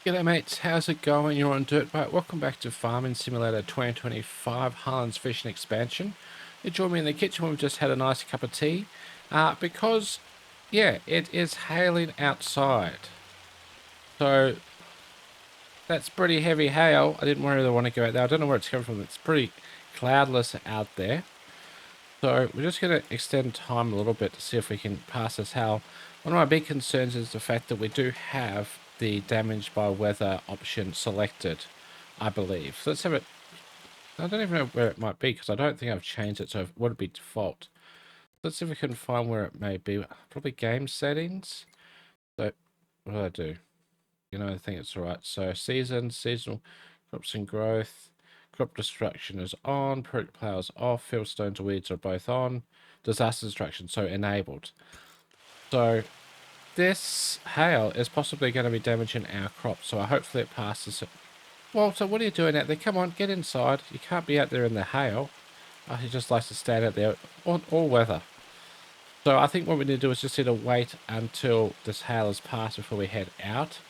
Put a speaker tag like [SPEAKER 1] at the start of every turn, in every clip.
[SPEAKER 1] G'day mates, how's it going? You're on DirtByte. Welcome back to Farming Simulator 2025 Highlands Fishing Expansion. You join me in the kitchen when we've just had a nice cup of tea. Because, yeah, it is hailing outside. So, that's pretty heavy hail. I didn't really want to go out there. I don't know where it's coming from. It's pretty cloudless out there. So, we're just going to extend time a little bit to see if we can pass this hail. One of my big concerns is the fact that we do have the damage by weather option selected, I believe. So let's have it. I don't even know where it might be because I don't think I've changed it, so it would be default. Let's see if we can find where it may be. Probably game settings. So what do I do? You know, I think it's all right. So seasonal crops and growth, crop destruction is on, product plows off, field stones and weeds are both on, disaster destruction so enabled. So this hail is possibly going to be damaging our crops, so hopefully it passes. Walter, what are you doing out there? Come on, get inside. You can't be out there in the hail. He just likes to stand out there all weather. So I think what we need to do is just need to wait until this hail is passed before we head out.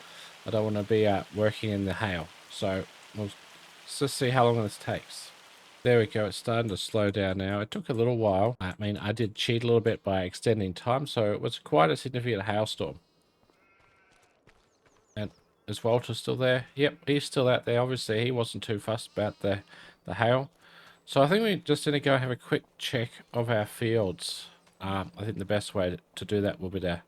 [SPEAKER 1] I don't want to be working in the hail. So let's just see how long this takes. There we go, it's starting to slow down now. It took a little while. I mean, I did cheat a little bit by extending time, so it was quite a significant hailstorm. And is Walter still there? Yep, he's still out there. Obviously, he wasn't too fussed about the hail. So I think we just need to go have a quick check of our fields. I think the best way to do that will be to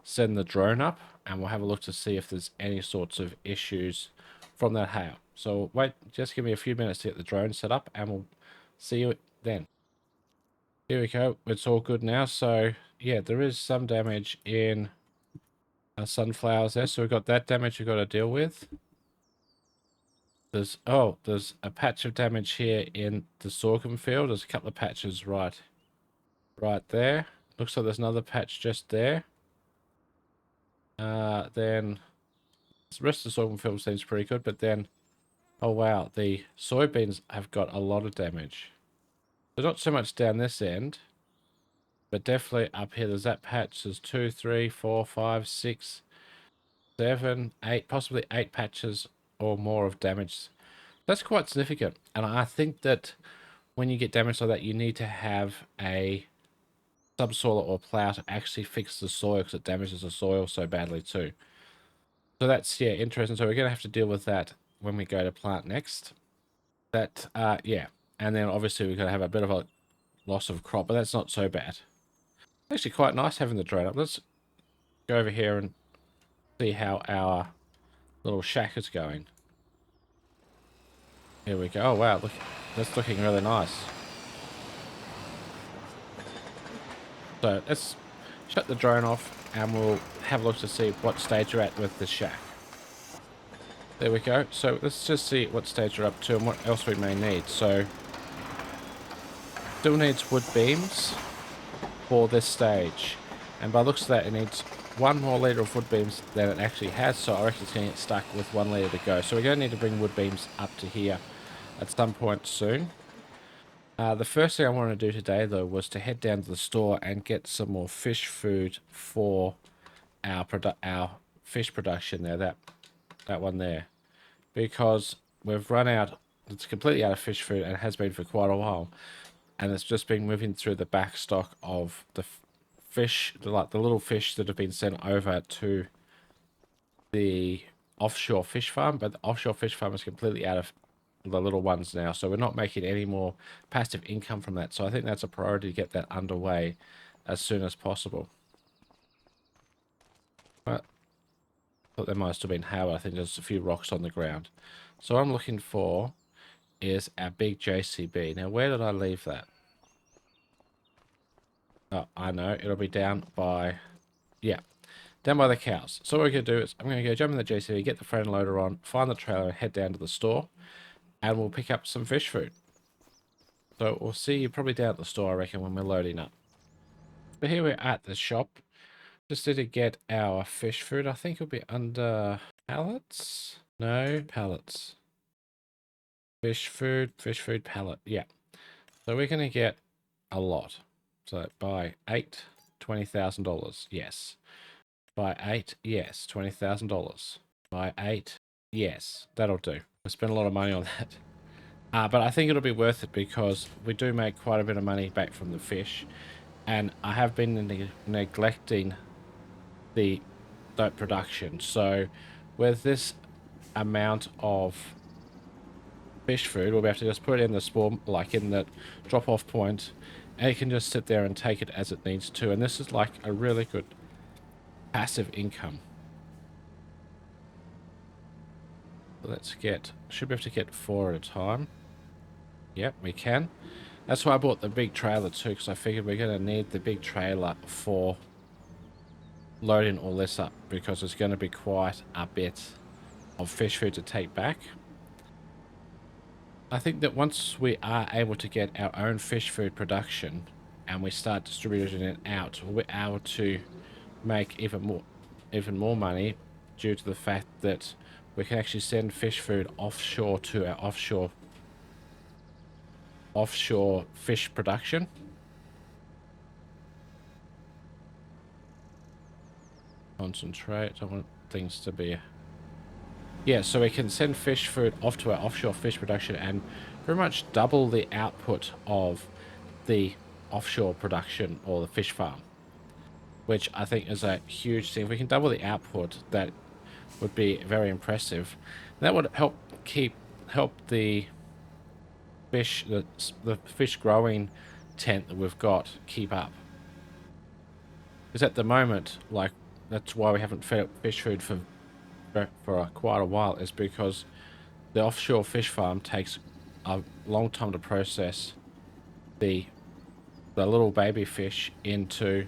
[SPEAKER 1] send the drone up, and we'll have a look to see if there's any sorts of issues from that hail. So wait, just give me a few minutes to get the drone set up, and we'll see you then. Here we go. It's all good now. So yeah, there is some damage in our sunflowers there. So we've got that damage we've got to deal with. There's a patch of damage here in the sorghum field. There's a couple of patches right there. Looks like there's another patch just there. Then the rest of the sorghum field seems pretty good, but then, oh wow, the soybeans have got a lot of damage. So not so much down this end, but definitely up here. There's that patch. There's 2, 3, 4, 5, 6, 7, 8, possibly 8 patches or more of damage. That's quite significant, and I think that when you get damage like that, you need to have a subsoiler or plow to actually fix the soil because it damages the soil so badly too. So that's, yeah, interesting. So we're going to have to deal with that when we go to plant next. That, yeah. And then obviously we're going to have a bit of a loss of crop, but that's not so bad. Actually quite nice having the drone up. Let's go over here and see how our little shack is going. Here we go. Oh, wow. Look, that's looking really nice. So let's shut the drone off and we'll have a look to see what stage you're at with the shack. There we go. So let's just see what stage you're up to and what else we may need. So still needs wood beams for this stage. And by the looks of that, it needs 1 more litre of wood beams than it actually has. So I reckon it's going to get stuck with 1 litre to go. So we're going to need to bring wood beams up to here at some point soon. The first thing I wanted to do today, though, was to head down to the store and get some more fish food for our fish production there, that one there. Because we've run out, it's completely out of fish food and has been for quite a while. And it's just been moving through the back stock of the fish, like the little fish that have been sent over to the offshore fish farm. But the offshore fish farm is completely out of the little ones now, so we're not making any more passive income from that. So I think that's a priority to get that underway as soon as possible. But I thought there might have still been hail. I think there's a few rocks on the ground. So what I'm looking for is our big JCB. Now, where did I leave that? Oh, I know. It'll be down by, yeah, down by the cows. So what we're going to do is I'm going to go jump in the JCB, get the front loader on, find the trailer, and head down to the store. And we'll pick up some fish food. So we'll see you probably down at the store, I reckon, when we're loading up. But here we're at the shop. Just need to get our fish food. I think it'll be under pallets. No, pallets. Fish food pallet. Yeah. So we're going to get a lot. So buy 8, $20,000. Yes. Buy 8, yes, $20,000. Buy 8, Yes, that'll do. We spent a lot of money on that. But I think it'll be worth it because we do make quite a bit of money back from the fish. And I have been neglecting the production. So with this amount of fish food, we'll be able to just put it in the spawn, like in the drop-off point, and it can just sit there and take it as it needs to. And this is like a really good passive income. Let's get, should be able to get 4 at a time. Yep, we can. That's why I bought the big trailer too, because I figured we're going to need the big trailer for loading all this up, because it's going to be quite a bit of fish food to take back. I think that once we are able to get our own fish food production and we start distributing it out, we'll be able to make even more money, due to the fact that we can actually send fish food offshore to our offshore fish production. Concentrate. I want things to be... Yeah, so we can send fish food off to our offshore fish production and pretty much double the output of the offshore production or the fish farm, which I think is a huge thing. If we can double the output, that would be very impressive. That would help the fish, the fish growing tent that we've got, keep up. Because at the moment, like, that's why we haven't fed up fish food for quite a while, is because the offshore fish farm takes a long time to process the little baby fish into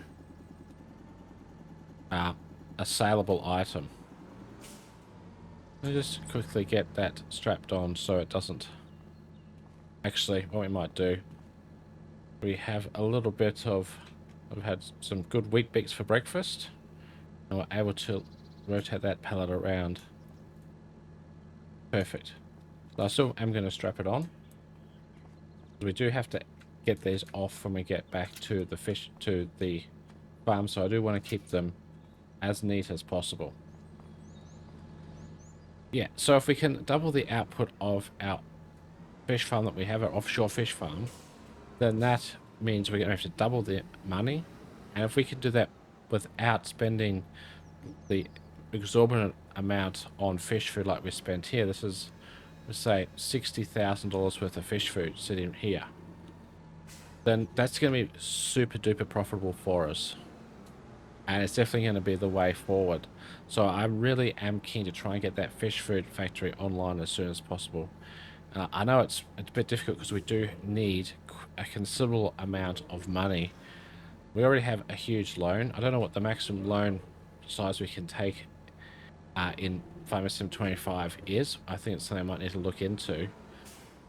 [SPEAKER 1] a saleable item. Let me just quickly get that strapped on so it doesn't... Actually, what we might do, we have a little bit of... I've had some good wheat bix for breakfast, and we're able to rotate that pallet around. Perfect. So I still am going to strap it on. We do have to get these off when we get back to the farm, so I do want to keep them as neat as possible. Yeah, so if we can double the output of our fish farm that we have, our offshore fish farm, then that means we're going to have to double the money. And if we can do that without spending the exorbitant amount on fish food like we spent here, this is, let's say, $60,000 worth of fish food sitting here, then that's going to be super duper profitable for us. And it's definitely going to be the way forward. So I really am keen to try and get that fish food factory online as soon as possible. I know it's a bit difficult because we do need a considerable amount of money. We already have a huge loan. I don't know what the maximum loan size we can take in Farming Sim 25 is. I think it's something I might need to look into,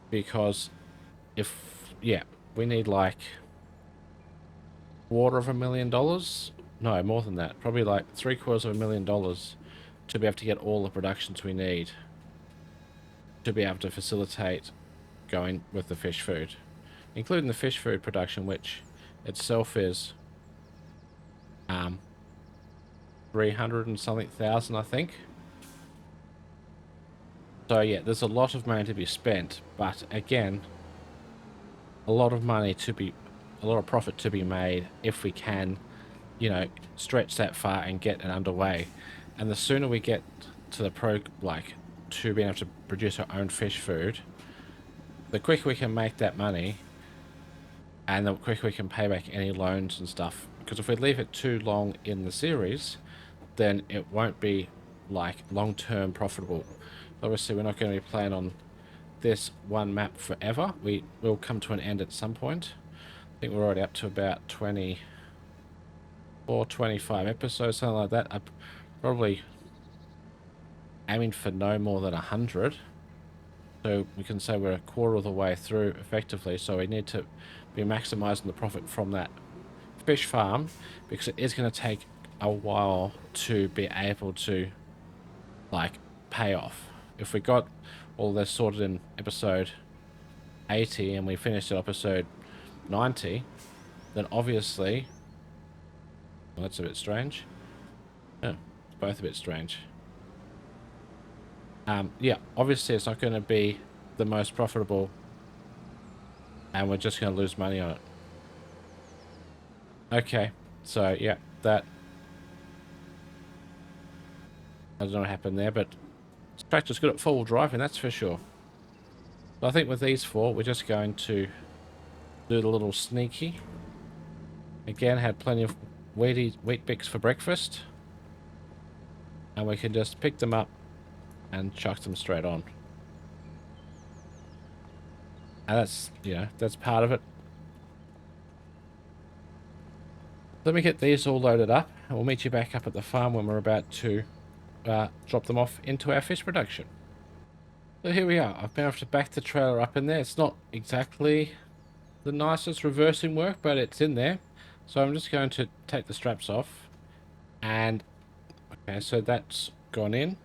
[SPEAKER 1] because we need like $250,000. No, more than that. Probably like $750,000 to be able to get all the productions we need to be able to facilitate going with the fish food, including the fish food production, which itself is 300 and something thousand, I think. So yeah, there's a lot of money to be spent, but again, a lot of profit to be made if we can, you know, stretch that far and get it underway. And the sooner we get to to being able to produce our own fish food, the quicker we can make that money, and the quicker we can pay back any loans and stuff. Because if we leave it too long in the series, then it won't be like long-term profitable. Obviously, we're not going to be playing on this one map forever. We will come to an end at some point. I think we're already up to about 24, 25 episodes, something like that. I'm probably aiming for no more than 100. So we can say we're a quarter of the way through effectively. So we need to be maximizing the profit from that fish farm, because it is going to take a while to be able to like pay off. If we got all this sorted in episode 80 and we finished at episode 90, then obviously... Well, that's a bit strange. Yeah, it's both a bit strange. Yeah, obviously it's not going to be the most profitable, and we're just going to lose money on it. Okay, so yeah, that, I don't know what happened there, but this tractor's good at four-wheel driving, that's for sure. But I think with these four, we're just going to do the little sneaky. Again, had plenty of wheat bix for breakfast, and we can just pick them up and chuck them straight on. And that's, you know, that's part of it. Let me get these all loaded up, and we'll meet you back up at the farm when we're about to drop them off into our fish production. So here we are. I've been able to back the trailer up in there. It's not exactly the nicest reversing work, but it's in there. So I'm just going to take the straps off. And, okay, so that's gone in.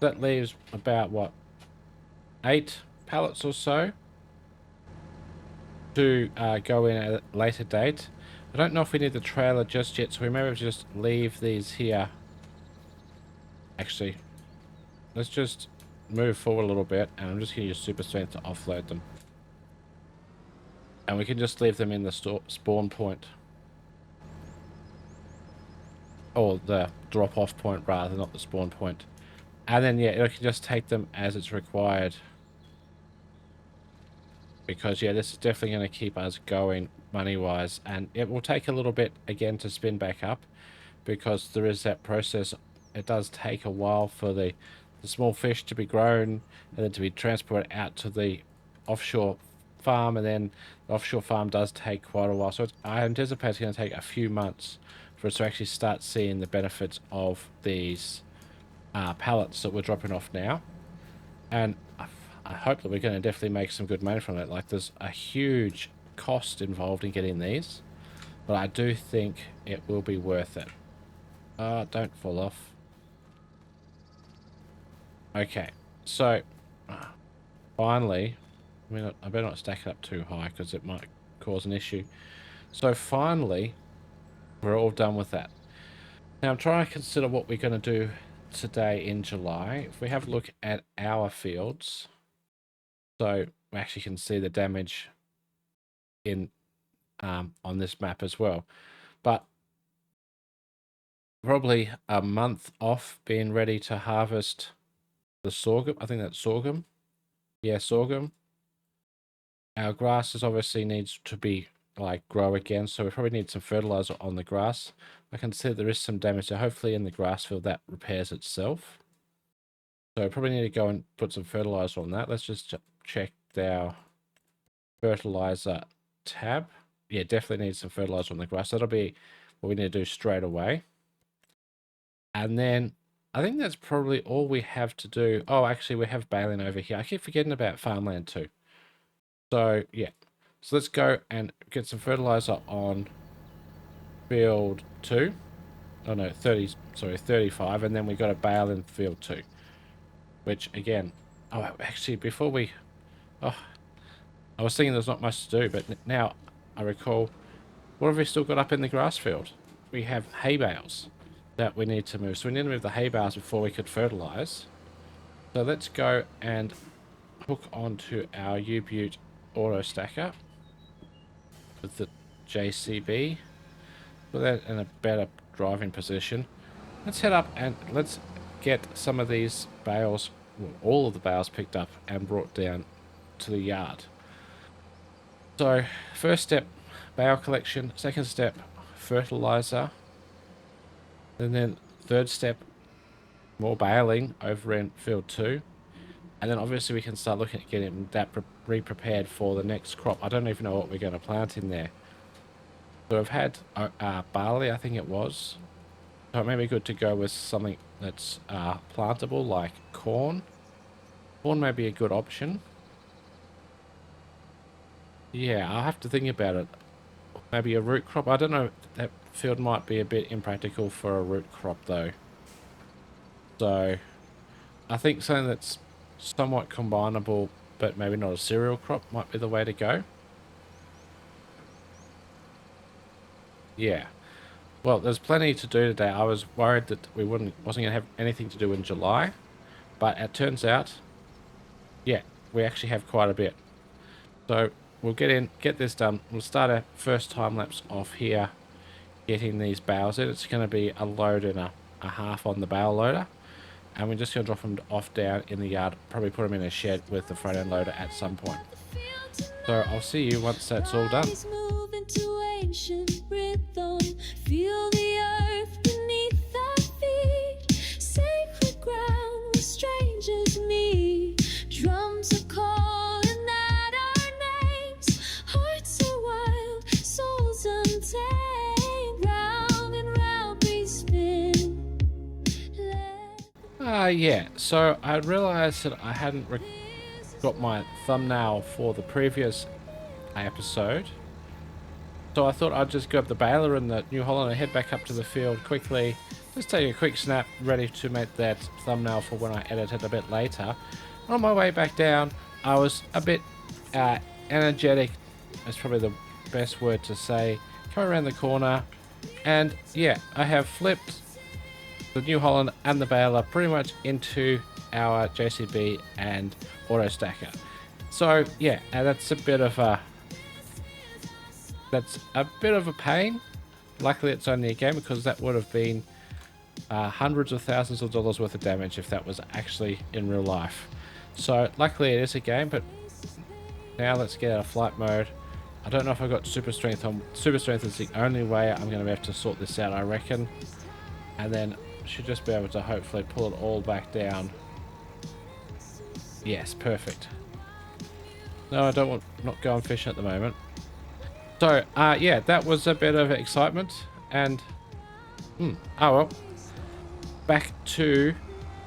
[SPEAKER 1] That leaves about, what, 8 pallets or so to go in at a later date. I don't know if we need the trailer just yet, so we may just leave these here. Actually, let's just move forward a little bit, and I'm just going to use super strength to offload them. And we can just leave them in the spawn point. Or the drop-off point, rather, not the spawn point. And then, yeah, we can just take them as it's required. Because, yeah, this is definitely going to keep us going money-wise. And it will take a little bit, again, to spin back up. Because there is that process. It does take a while for the small fish to be grown and then to be transported out to the offshore farm, and then the offshore farm does take quite a while. So I anticipate it's going to take a few months for us to actually start seeing the benefits of these pallets that we're dropping off now. And I hope that we're going to definitely make some good money from it. Like, there's a huge cost involved in getting these, but I do think it will be worth it. Don't fall off. Okay, so finally, I better not stack it up too high because it might cause an issue. So finally, we're all done with that. Now I'm trying to consider what we're going to do today in July. If we have a look at our fields, so we actually can see the damage in on this map as well. But probably a month off being ready to harvest the sorghum. I think that's sorghum. Yeah, sorghum. Our grasses obviously needs to be like grow again, so we probably need some fertilizer on the grass. I can see there is some damage, so hopefully in the grass field that repairs itself. So I probably need to go and put some fertilizer on that. Let's just check our fertilizer tab. Yeah, definitely need some fertilizer on the grass. That'll be what we need to do straight away. And then I think that's probably all we have to do. Oh, actually, we have baling over here. I keep forgetting about farmland too. So, yeah. So let's go and get some fertilizer on field 2. Oh, no, 35. And then we got a bale in field 2. Which, again... Oh, actually, before we... Oh, I was thinking there's not much to do, but now I recall... What have we still got up in the grass field? We have hay bales that we need to move. So we need to move the hay bales before we could fertilize. So let's go and hook onto our U-Butte auto stacker with the JCB. Put that in a better driving position. Let's head up and let's get some of these bales, well, all of the bales picked up and brought down to the yard. So first step, bale collection. Second step, fertilizer. And then third step, more baling over in field 2. And then obviously we can start looking at getting that re-prepared for the next crop. I don't even know what we're going to plant in there. So I've had barley, I think it was. So it may be good to go with something that's plantable, like corn. Corn may be a good option. Yeah, I'll have to think about it. Maybe a root crop. I don't know. That field might be a bit impractical for a root crop, though. So I think something that's somewhat combinable, but maybe not a cereal crop, might be the way to go. Yeah. Well, there's plenty to do today. I was worried that we wasn't going to have anything to do in July, But it turns out, yeah, we actually have quite a bit. So we'll get this done. We'll start our first time lapse off here, getting these bales in. It's going to be a load and a half on the bale loader. And we're just going to drop them off down in the yard, probably put them in a shed with the front end loader at some point. So I'll see you once that's all done.
[SPEAKER 2] Feel the earth beneath our feet. Sacred ground where strangers meet. Drums are calling out our names. Hearts are wild, souls untamed. Round and round we spin.
[SPEAKER 1] Yeah, so I realized that I hadn't got my thumbnail for the previous episode. So I thought I'd just grab the baler and the New Holland and head back up to the field quickly. Just take a quick snap, ready to make that thumbnail for when I edit it a bit later. On my way back down, I was a bit energetic. That's probably the best word to say. Coming around the corner, and yeah, I have flipped the New Holland and the baler pretty much into our JCB and auto stacker. So yeah, and that's a bit of a pain. Luckily it's only a game, because that would have been hundreds of thousands of dollars worth of damage if that was actually in real life. So luckily it is a game, but now let's get out of flight mode. I don't know if I've got super strength on. Super strength is the only way I'm going to have to sort this out, I reckon. And then should just be able to hopefully pull it all back down. Yes, perfect. No, I don't want not going fishing at the moment. So, yeah, that was a bit of excitement, and, oh well, back to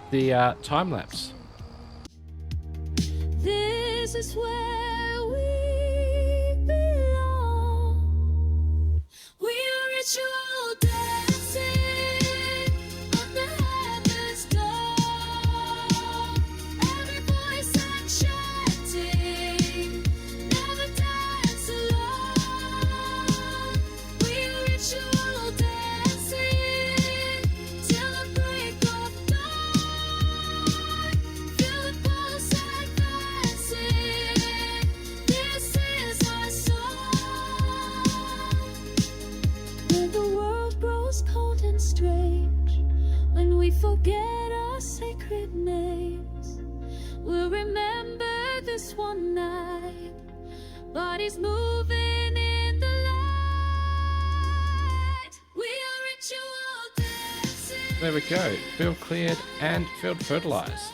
[SPEAKER 1] the time-lapse.
[SPEAKER 2] This is where we belong. We are ritual dancing on the heaven's door. Every voice enchanting, never dance alone. We are ritual dancing till the break of dawn. Feel the pulse advancing. This is our song. When the world grows cold and strange, when we forget our sacred names, we'll remember this one night. Bodies moving in the light. We are ritual dancing.
[SPEAKER 1] There we go, field cleared and field fertilized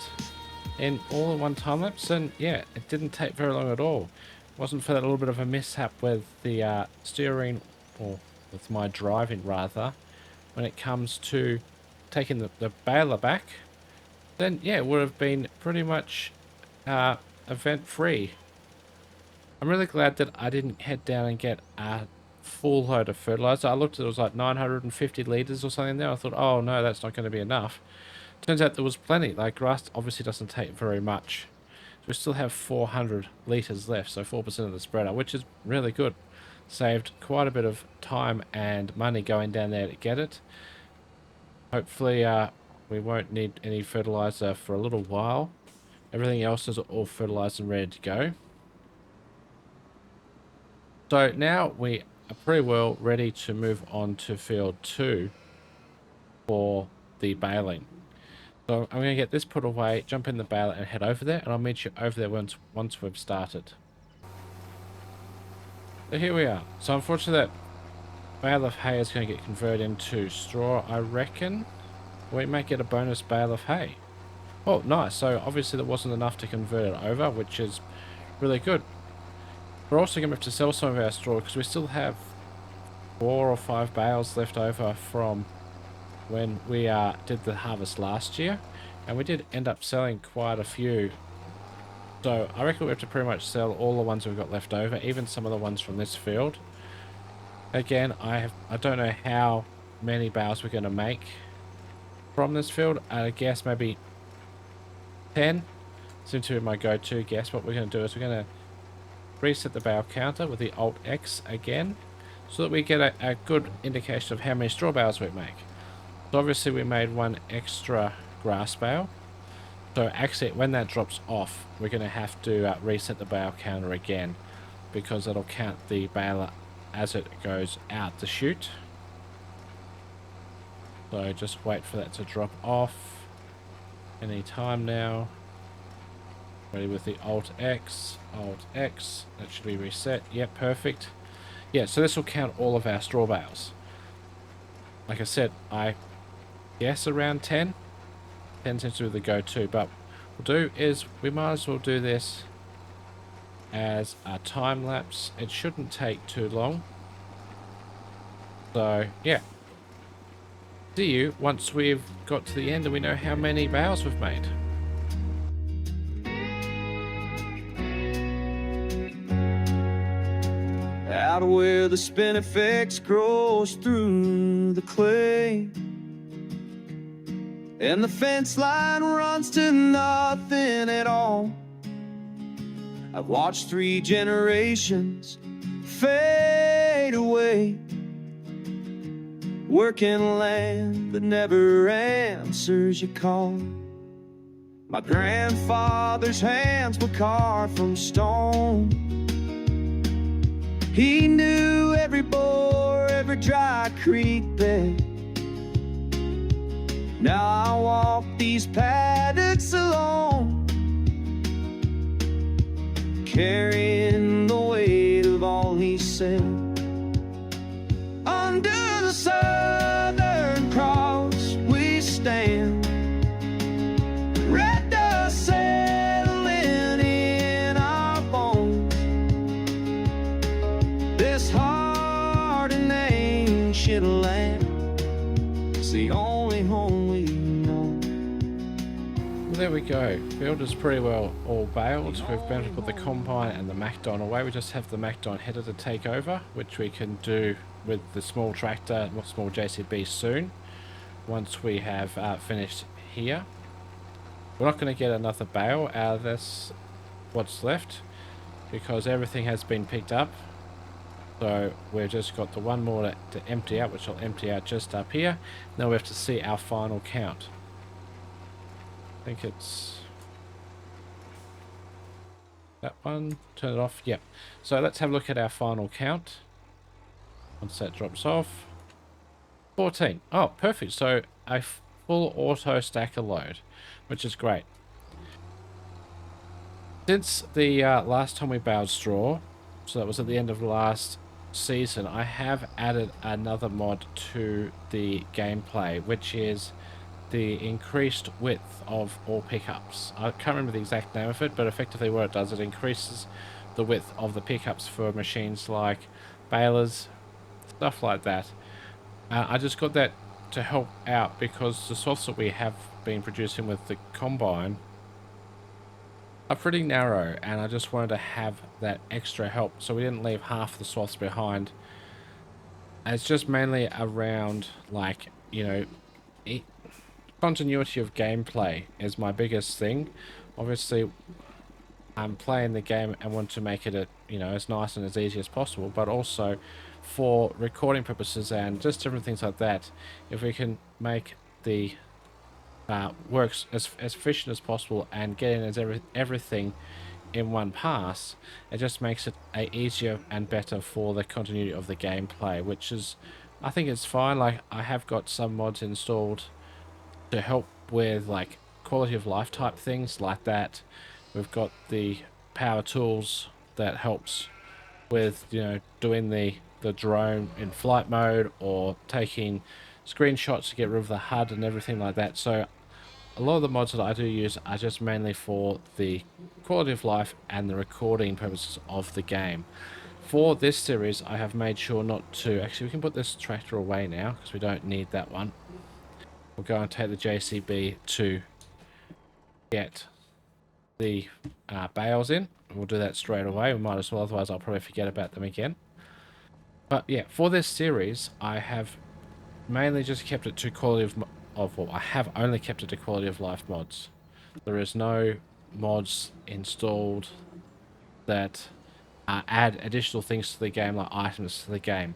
[SPEAKER 1] in all in one time lapse, and yeah, it didn't take very long at all. It wasn't for that little bit of a mishap with the steering, or with my driving rather, when it comes to taking the baler back, then yeah, it would have been pretty much event free. I'm really glad that I didn't head down and get a full load of fertilizer. I looked at it, was like 950 litres or something there. I thought, oh no, that's not going to be enough. Turns out there was plenty. Like, grass obviously doesn't take very much. So we still have 400 litres left, so 4% of the spreader, which is really good. Saved quite a bit of time and money going down there to get it. Hopefully we won't need any fertilizer for a little while. Everything else is all fertilized and ready to go. So now we are pretty well ready to move on to field 2 for the baling. So I'm going to get this put away, jump in the baler and head over there, and I'll meet you over there once we've started. So here we are. So unfortunately that bale of hay is going to get converted into straw, I reckon. We might get a bonus bale of hay. Oh, nice. So obviously there wasn't enough to convert it over, which is really good. We're also going to have to sell some of our straw because we still have 4 or 5 bales left over from when we did the harvest last year, and we did end up selling quite a few. So I reckon we have to pretty much sell all the ones we've got left over, even some of the ones from this field. Again, I don't know how many bales we're going to make from this field. I guess maybe 10 seems to be my go-to guess. What we're going to do is we're going to reset the bale counter with the Alt X again, so that we get a good indication of how many straw bales we make. So obviously we made 1 extra grass bale. So actually, when that drops off, we're going to have to reset the bale counter again, because it'll count the baler as it goes out the chute. So just wait for that to drop off any time now. Ready with the Alt X, that should be reset. Yep, perfect. Yeah, so this will count all of our straw bales. Like I said, I guess around 10. 10 seems to be the go-to, but what we'll do is we might as well do this as a time lapse. It shouldn't take too long. So yeah, see you once we've got to the end and we know how many bales we've made.
[SPEAKER 3] Out where the spinifex grows through the clay, and the fence line runs to nothing at all. I've watched 3 generations fade away, working land that never answers your call. My grandfather's hands were carved from stone. He knew every bore, every dry creek bed. Now I walk these paddocks alone, carrying the weight of all he said. Under the Southern Cross we stand, red dust settling in our bones. This hard and ancient land is the only home we know.
[SPEAKER 1] Well, there we go. Field is pretty well all baled. We've been able to put the combine and the Macdon away. We just have the Macdon header to take over, which we can do with the small tractor, small JCB soon, once we have finished here. We're not going to get another bale out of this, what's left, because everything has been picked up. So we've just got the one more to empty out, which will empty out just up here. Now we have to see our final count. I think it's that one. Turn it off. Yep. So let's have a look at our final count. Once that drops off. 14. Oh, perfect. So a full auto stacker load, which is great. Since the last time we baled straw, so that was at the end of last season, I have added another mod to the gameplay, which is the increased width of all pickups. I can't remember the exact name of it, but effectively what it does, it increases the width of the pickups for machines like balers, stuff like that. I just got that to help out because the swaths that we have been producing with the combine are pretty narrow, and I just wanted to have that extra help so we didn't leave half the swaths behind. And it's just mainly around, like, you know, continuity of gameplay is my biggest thing. Obviously, I'm playing the game and want to make it, you know, as nice and as easy as possible, but also for recording purposes and just different things like that, if we can make the works as efficient as possible and get in as everything in one pass, it just makes it easier and better for the continuity of the gameplay, which is, I think it's fine. Like, I have got some mods installed to help with like quality of life type things like that. We've got the power tools that helps with, you know, doing the drone in flight mode or taking screenshots to get rid of the HUD and everything like that. So a lot of the mods that I do use are just mainly for the quality of life and the recording purposes of the game. For this series, I have made sure not to... Actually, we can put this tractor away now because we don't need that one. We'll go and take the JCB to get the bales in. We'll do that straight away. We might as well, otherwise I'll probably forget about them again. But yeah, for this series, I have mainly just kept it to quality well, I have only kept it to quality of life mods. There is no mods installed that add additional things to the game, like items to the game.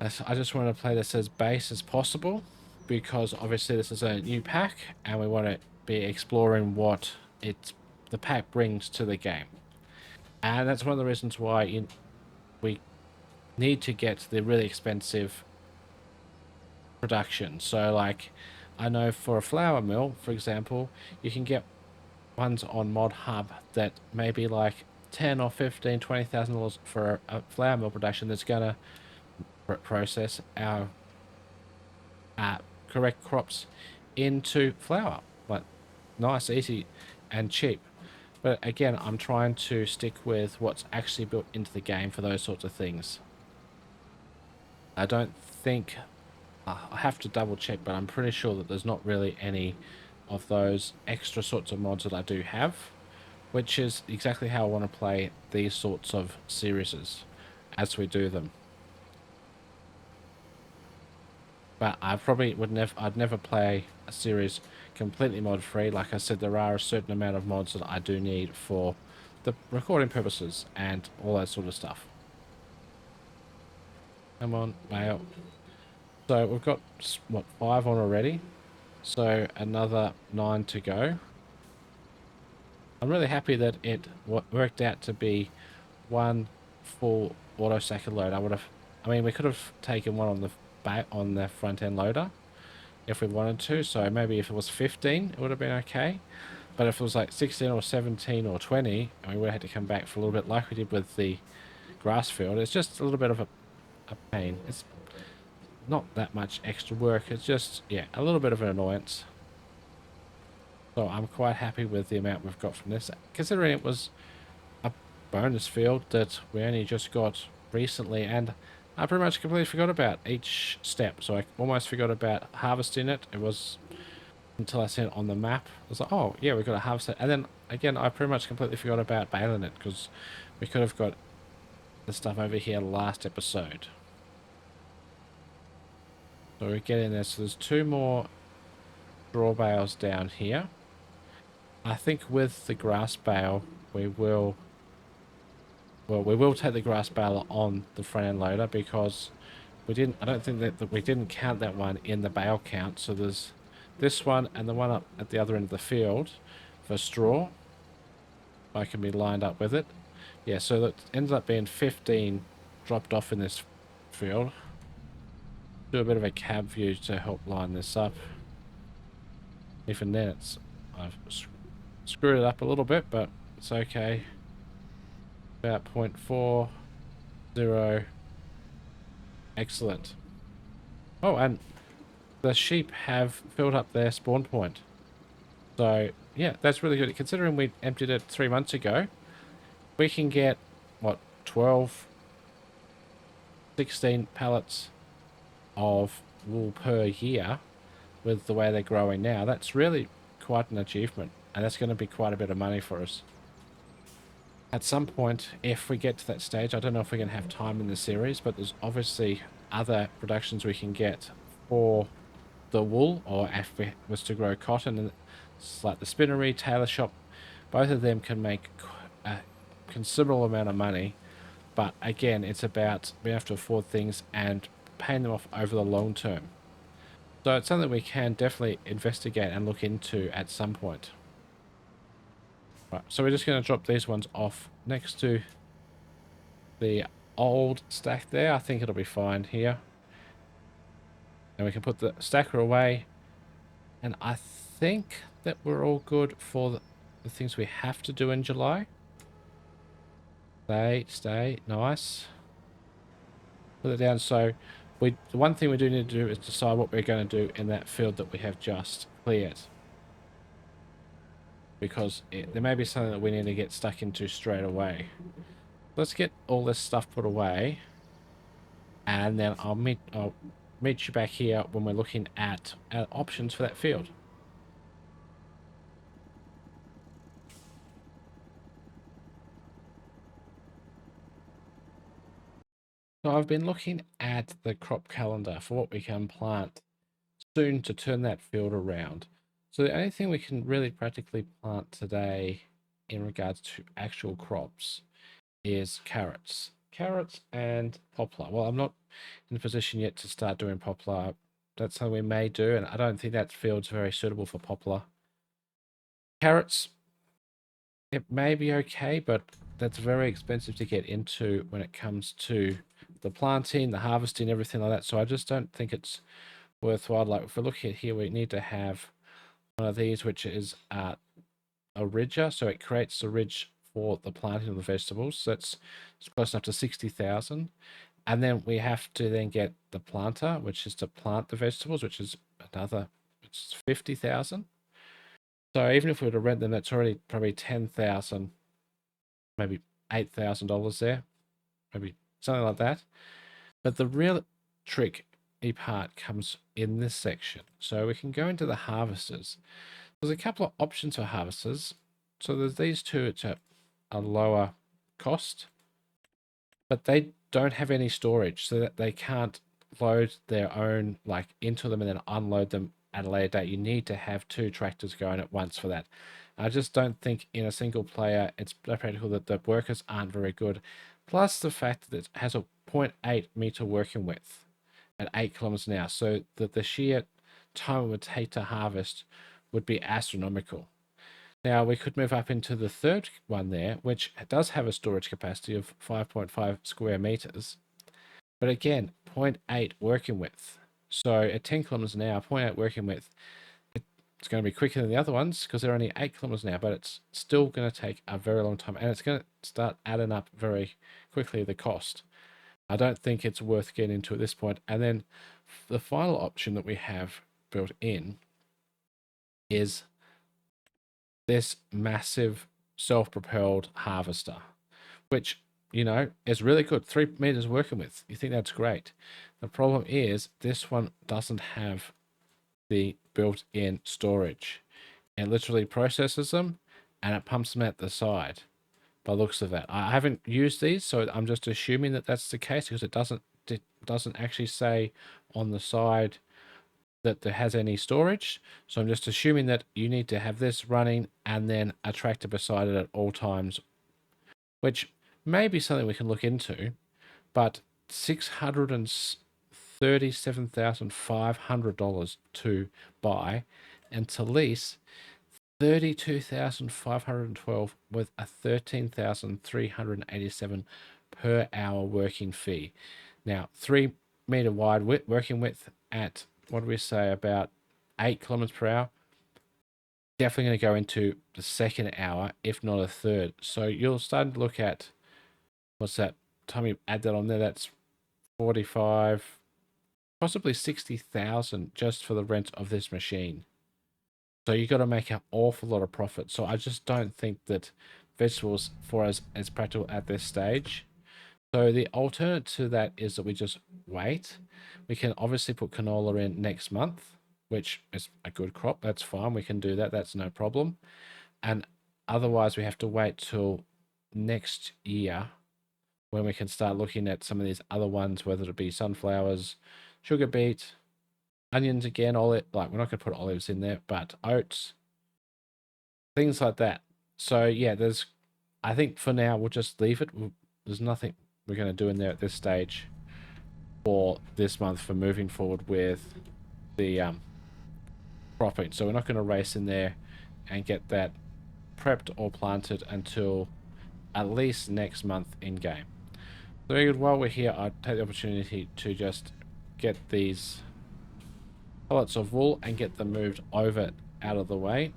[SPEAKER 1] I just want to play this as base as possible, because obviously this is a new pack and we want to be exploring what the pack brings to the game. And that's one of the reasons why we need to get the really expensive production. So like, I know for a flour mill, for example, you can get ones on Mod Hub that may be like 10 or 15, $20,000 for a flour mill production that's gonna process our correct crops into flour. Like, nice, easy, and cheap. But again, I'm trying to stick with what's actually built into the game for those sorts of things. I don't think... I have to double check, but I'm pretty sure that there's not really any of those extra sorts of mods that I do have, which is exactly how I want to play these sorts of series as we do them. But I probably I'd never play a series completely mod free. Like I said, there are a certain amount of mods that I do need for the recording purposes and all that sort of stuff. Come on, mail. So we've got, what, 5 on already? So another 9 to go. I'm really happy that it worked out to be one full auto stacker load. I mean, we could have taken one on the back on the front end loader if we wanted to. So maybe if it was 15, it would have been okay. But if it was like 16 or 17 or 20, we would have had to come back for a little bit, like we did with the grass field. It's just a little bit of a pain. It's not that much extra work. It's just, yeah, a little bit of an annoyance. So I'm quite happy with the amount we've got from this, considering it was a bonus field that we only just got recently, and I pretty much completely forgot about each step. So I almost forgot about harvesting it. It was until I seen it on the map. I was like, oh yeah, we've got to harvest it. And then again, I pretty much completely forgot about baling it, because we could have got the stuff over here last episode. So we're getting there. So there's 2 more straw bales down here. I think with the grass bale, we will take the grass bale on the front end loader, because I don't think that we didn't count that one in the bale count. So there's this one and the one up at the other end of the field for straw. I can be lined up with it. Yeah, so that ends up being 15 dropped off in this field. Do a bit of a cab view to help line this up. Even then, I've screwed it up a little bit, but it's okay. About 0.40. Excellent. Oh, and the sheep have filled up their spawn point. So, yeah, that's really good. Considering we emptied it 3 months ago, we can get, what, 12, 16 pallets of wool per year with the way they're growing now. That's really quite an achievement, and that's going to be quite a bit of money for us. At some point, if we get to that stage, I don't know if we're going to have time in the series, but there's obviously other productions we can get for the wool, or if we was to grow cotton, and it's like the spinnery, tailor shop. Both of them can make a considerable amount of money, but again, it's about being able to afford things and paying them off over the long term. So it's something we can definitely investigate and look into at some point. Right, so we're just going to drop these ones off next to the old stack there. I think it'll be fine here. And we can put the stacker away. And I think that we're all good for the things we have to do in July. Stay, nice. Put it down. So the one thing we do need to do is decide what we're going to do in that field that we have just cleared. Because there may be something that we need to get stuck into straight away. Let's get all this stuff put away, and then I'll meet you back here when we're looking at options for that field. So I've been looking at the crop calendar for what we can plant soon to turn that field around. So the only thing we can really practically plant today in regards to actual crops is carrots and poplar. Well, I'm not in a position yet to start doing poplar. that's something we may do, and I don't think that field's very suitable for poplar. Carrots, it may be okay, but that's very expensive to get into when it comes to the planting, the harvesting, everything like that. So I just don't think it's worthwhile. Like if we look at here, we need to have one of these, which is a ridger, so it creates the ridge for the planting of the vegetables. So it's close enough to 60,000. And then we have to then get the planter, which is to plant the vegetables, which is another, it's 50,000. So even if we were to rent them, that's already probably 10,000, maybe $8,000 there, maybe something like that. But the real tricky part comes in this section. So we can go into the harvesters. There's a couple of options for harvesters. So there's these two, it's a lower cost, but they don't have any storage, so that they can't load their own like into them and then unload them at a later date. You need to have two tractors going at once for that. I just don't think in a single player it's practical, that the workers aren't very good. Plus the fact that it has a 0.8 meter working width at 8 kilometers an hour, so that the sheer time it would take to harvest would be astronomical. Now we could move up into the third one there, which does have a storage capacity of 5.5 square meters. But again, 0.8 working width. So at 10 kilometers an hour, 0.8 working width, it's going to be quicker than the other ones because they're only 8 kilometers an hour, but it's still going to take a very long time, and it's going to start adding up very quickly, the cost. I don't think it's worth getting into at this point. And then the final option that we have built in is this massive self-propelled harvester, which, you know, is really good. 3 meters working with. You think that's great. The problem is this one doesn't have the built-in storage. It literally processes them and it pumps them at the side by the looks of that. I haven't used these, so I'm just assuming that that's the case, because it doesn't actually say on the side that there has any storage. So I'm just assuming that you need to have this running and then a tractor beside it at all times, which may be something we can look into. But $637,500 to buy, and to lease $32,512 with a $13,387 per hour working fee. Now 3 meter wide working width at, what do we say, about 8 kilometers per hour. Definitely going to go into the second hour, if not a third. So you'll start to look at, what's that? Time you add that on there, that's 45, possibly 60,000 just for the rent of this machine. So you got to make an awful lot of profit. So I just don't think that vegetables for us is practical at this stage. So the alternative to that is that we just wait. We can obviously put canola in next month, which is a good crop. That's fine. We can do that. That's no problem. And otherwise we have to wait till next year when we can start looking at some of these other ones, whether it be sunflowers, sugar beet, onions again, olive, like we're not going to put olives in there, but oats, things like that. So yeah, I think for now we'll just leave it. There's nothing we're going to do in there at this stage for this month for moving forward with the cropping. So we're not going to race in there and get that prepped or planted until at least next month in game. So while we're here, I'd take the opportunity to just get these pellets of wool and get them moved over out of the way.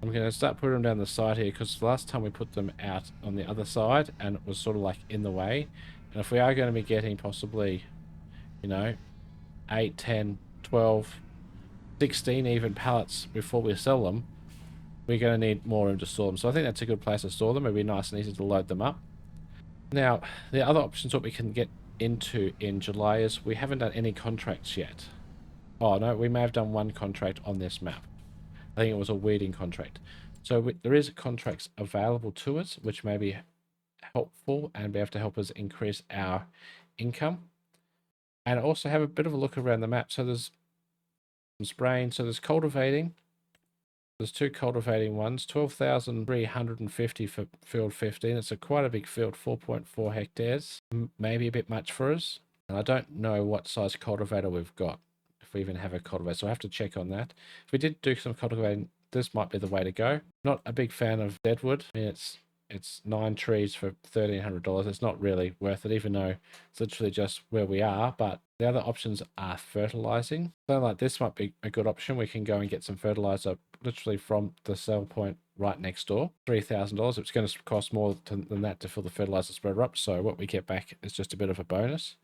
[SPEAKER 1] I'm going to start putting them down the side here, because last time we put them out on the other side and it was sort of like in the way. And if we are going to be getting possibly, you know, 8, 10, 12, 16 even pallets before we sell them, we're going to need more room to store them. So I think that's a good place to store them. It'll be nice and easy to load them up. Now, the other options what we can get into in July is we haven't done any contracts yet. Oh no, we may have done one contract on this map. I think it was a weeding contract. So there is contracts available to us, which may be helpful and be able to help us increase our income. And also have a bit of a look around the map. So there's some spraying. So there's cultivating. There's 2 cultivating ones, 12,350 for field 15. It's quite a big field, 4.4 hectares. Maybe a bit much for us. And I don't know what size cultivator we've got, if we even have a cultivator. So I have to check on that. If we did do some cultivating, this might be the way to go. Not a big fan of deadwood. I mean, it's 9 trees for $1,300. It's not really worth it, even though it's literally just where we are. But the other options are fertilizing. Something like this might be a good option. We can go and get some fertilizer literally from the sell point right next door. $3,000. It's going to cost more than that to fill the fertilizer spreader up. So what we get back is just a bit of a bonus.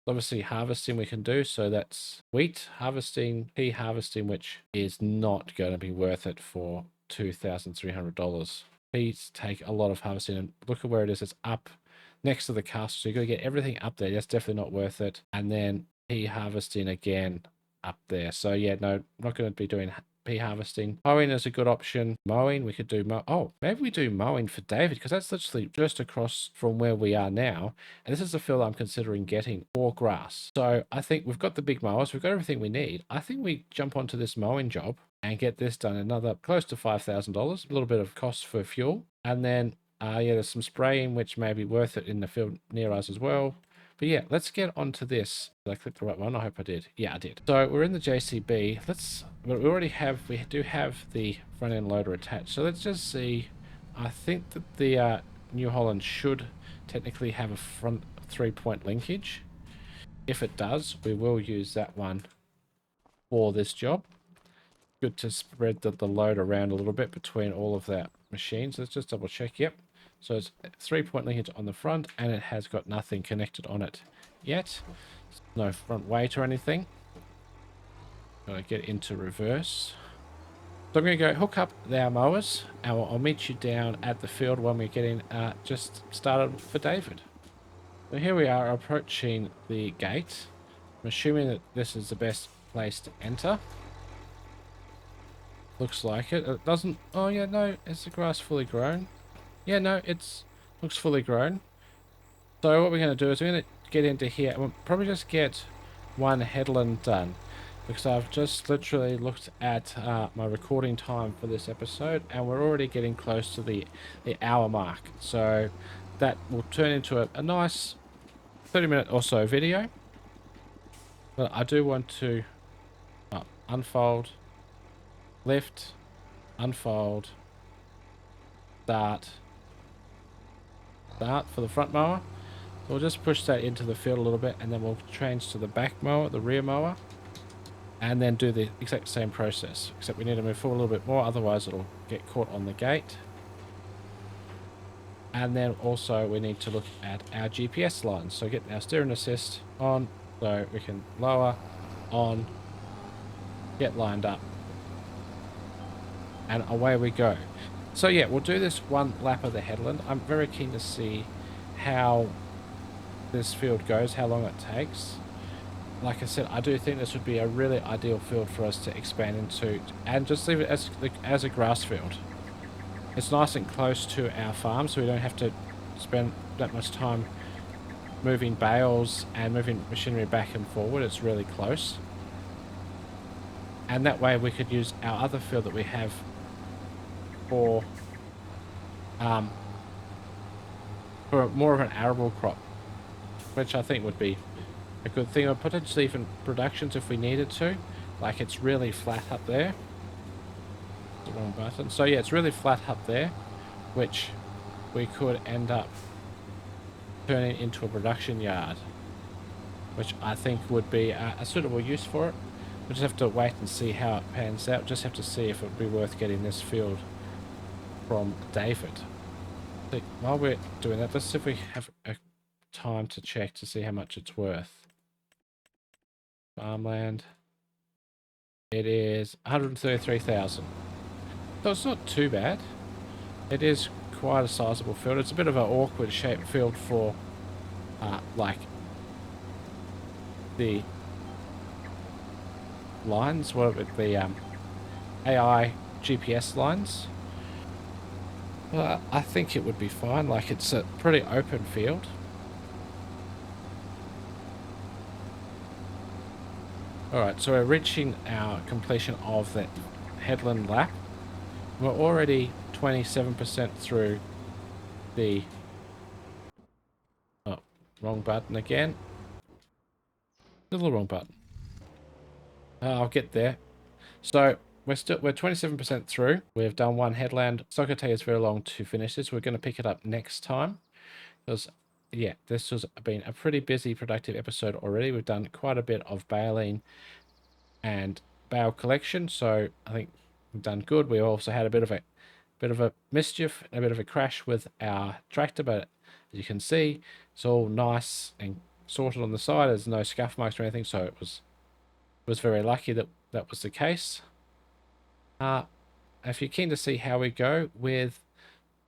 [SPEAKER 1] Obviously harvesting we can do, so that's wheat harvesting, pea harvesting, which is not going to be worth it for $2,300. Peas take a lot of harvesting, and look at where it is. It's up next to the castle, so you got to get everything up there. That's definitely not worth it. And then pea harvesting again up there. So yeah, no, not going to be doing pea harvesting. Mowing is a good option. Mowing, we could do oh, maybe we do mowing for David, because that's literally just across from where we are now. And this is the field I'm considering getting for grass. So I think we've got the big mowers, we've got everything we need. I think we jump onto this mowing job and get this done. Another close to $5,000, a little bit of cost for fuel. And then yeah, there's some spraying, which may be worth it in the field near us as well. But yeah, let's get onto this. Did I click the right one? I hope I did. Yeah, I did. So we're in the JCB. We do have the front end loader attached. So let's just see. I think that the New Holland should technically have a front 3-point linkage. If it does, we will use that one for this job. Good to spread the load around a little bit between all of that machines. Let's just double check. Yep. So it's 3-point linkage on the front, and it has got nothing connected on it yet. No front weight or anything. Gotta get into reverse. So I'm going to go hook up our mowers, and I'll meet you down at the field when we're getting just started for David. So here we are approaching the gate. I'm assuming that this is the best place to enter. Looks like it. It doesn't... Oh yeah, no, is the grass fully grown? Yeah, no, looks fully grown. So what we're going to do is we're going to get into here. We'll probably just get one headland done, because I've just literally looked at my recording time for this episode, and we're already getting close to the hour mark. So that will turn into a nice 30-minute or so video. But I do want to unfold, lift, unfold, start for the front mower. So we'll just push that into the field a little bit, and then we'll change to the back mower, the rear mower, and then do the exact same process, except we need to move forward a little bit more, otherwise it'll get caught on the gate. And then also we need to look at our GPS lines. So get our steering assist on, so we can lower, on, get lined up, and away we go. So yeah, we'll do this one lap of the headland. I'm very keen to see how this field goes, how long it takes. Like I said, I do think this would be a really ideal field for us to expand into, and just leave it as a grass field. It's nice and close to our farm, so we don't have to spend that much time moving bales and moving machinery back and forward. It's really close. And that way we could use our other field that we have for more of an arable crop, which I think would be a good thing, or potentially even productions if we needed to. Like, it's really flat up there. The wrong button. So yeah, it's really flat up there, which we could end up turning into a production yard, which I think would be a suitable use for it. We'll just have to wait and see how it pans out. Just have to see if it would be worth getting this field from David. So while we're doing that, let's see if we have a time to check to see how much it's worth. Farmland. It is 133,000. So it's not too bad. It is quite a sizable field. It's a bit of an awkward shaped field for like the lines, the AI GPS lines. Well, I think it would be fine. Like, it's a pretty open field. Alright, so we're reaching our completion of that headland lap. We're already 27% through the... Oh, wrong button again. The little wrong button. I'll get there. So we're 27% through. We've done one headland. It's not going to take us very long to finish this. We're going to pick it up next time because, yeah, this has been a pretty busy, productive episode already. We've done quite a bit of baling and bale collection, so I think we've done good. We also had a bit of a mischief, a bit of a crash with our tractor, but as you can see, it's all nice and sorted on the side. There's no scuff marks or anything, so it was very lucky that that was the case. If you're keen to see how we go with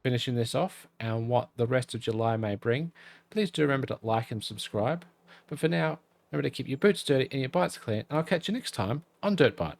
[SPEAKER 1] finishing this off and what the rest of July may bring, please do remember to like and subscribe. But for now, remember to keep your boots dirty and your bites clean, and I'll catch you next time on DirtByte.